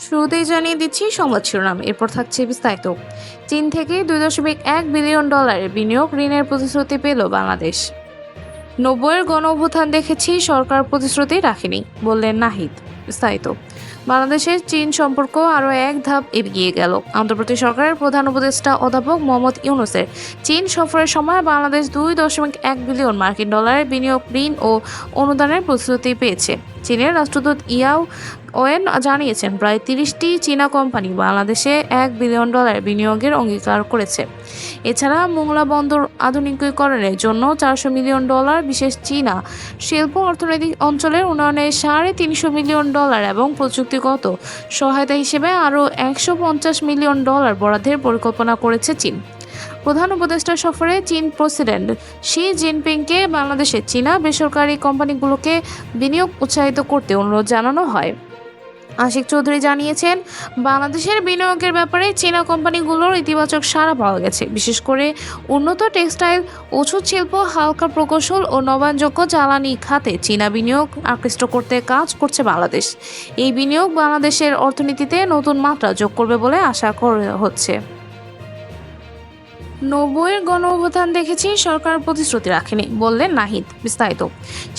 শুরুতেই জানিয়ে দিচ্ছি সংবাদ শিরোনাম, এরপর থাকছে বিস্তারিত। চীন থেকে $2.1 বিলিয়ন বিনিয়োগ ঋণের প্রতিশ্রুতি পেল বাংলাদেশ। 90-এর গণ অভ্যুত্থান দেখেছি, সরকার প্রতিশ্রুতি রাখেনি, বললেন নাহিদ। বিস্তারিত। বাংলাদেশের চীন সম্পর্ক আরও এক ধাপ এগিয়ে গেল। অন্তর্বর্তী সরকারের প্রধান উপদেষ্টা অধ্যাপক মোহাম্মদ ইউনূসের চীন সফরের সময় বাংলাদেশ $2.1 বিলিয়ন বিনিয়োগ ঋণ ও অনুদানের প্রতিশ্রুতি পেয়েছে। চীনের রাষ্ট্রদূত ইয়াও ওয়েন জানিয়েছেন, প্রায় 30টি চীনা কোম্পানি বাংলাদেশে $1 বিলিয়ন বিনিয়োগের অঙ্গীকার করেছে। এছাড়া মোংলা বন্দর আধুনিকীকরণের জন্য $400 মিলিয়ন, বিশেষ চীনা শিল্প অর্থনৈতিক অঞ্চলের উন্নয়নে $350 মিলিয়ন এবং প্রযুক্তিগত সহায়তা হিসেবে আরও $150 মিলিয়ন বরাদ্দের পরিকল্পনা করেছে চীন। প্রধান উপদেষ্টা সফরে চীন প্রেসিডেন্ট শি জিনপিংকে বাংলাদেশের চীনা বেসরকারি কোম্পানিগুলোকে বিনিয়োগ উৎসাহিত করতে অনুরোধ জানানো হয়। আশিক চৌধুরী জানিয়েছেন, বাংলাদেশের বিনিয়োগের ব্যাপারে চীনা কোম্পানিগুলোর ইতিবাচক সাড়া পাওয়া গেছে। বিশেষ করে উন্নত টেক্সটাইল, ওষুধ শিল্প, হালকা প্রকৌশল ও নবায়নযোগ্য জ্বালানি খাতে চীনা বিনিয়োগ আকৃষ্ট করতে কাজ করছে বাংলাদেশ। এই বিনিয়োগ বাংলাদেশের অর্থনীতিতে নতুন মাত্রা যোগ করবে বলে আশা করা হচ্ছে। 90-এর গণ অভ্যুত্থান দেখেছি, সরকার প্রতিশ্রুতি রাখেনি, বললেন নাহিদ। বিস্তারিত।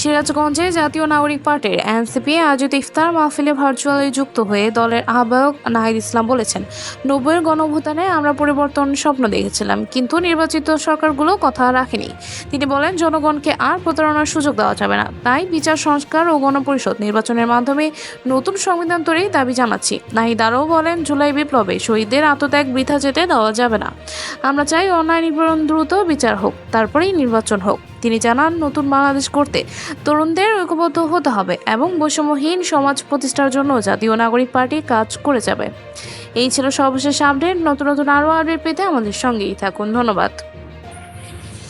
সিরাজগঞ্জে জাতীয় নাগরিক পার্টির এনসিপি আয়োজিত ইফতার মাহফিলে ভার্চুয়ালি যুক্ত হয়ে দলের আহ্বায়ক নাহিদ ইসলাম বলেছেন, 90-এর গণ অভ্যুত্থানে আমরা পরিবর্তন স্বপ্ন দেখেছিলাম, কিন্তু নির্বাচিত সরকারগুলো কথা রাখেনি। তিনি বলেন, জনগণকে আর প্রতারণার সুযোগ দেওয়া যাবে না। তাই বিচার সংস্কার ও গণপরিষদ নির্বাচনের মাধ্যমে নতুন সংবিধান তৈরির দাবি জানাচ্ছি। নাহিদ আরও বলেন, জুলাই বিপ্লবে শহীদদের আত্মত্যাগ বৃথা যেতে দেওয়া যাবে না। আমরা চাই অন্যায় নিপীড়ন দ্রুত বিচার হোক, তারপরেই নির্বাচন হোক। তিনি জানান, নতুন বাংলাদেশ করতে তরুণদের ঐক্যবদ্ধ হতে হবে এবং বৈষম্যহীন সমাজ প্রতিষ্ঠার জন্য জাতীয় নাগরিক পার্টি কাজ করে যাবে। এই ছিল সর্বশেষ আপডেট। নতুন আরও আপডেট পেতে আমাদের সঙ্গেই থাকুন। ধন্যবাদ।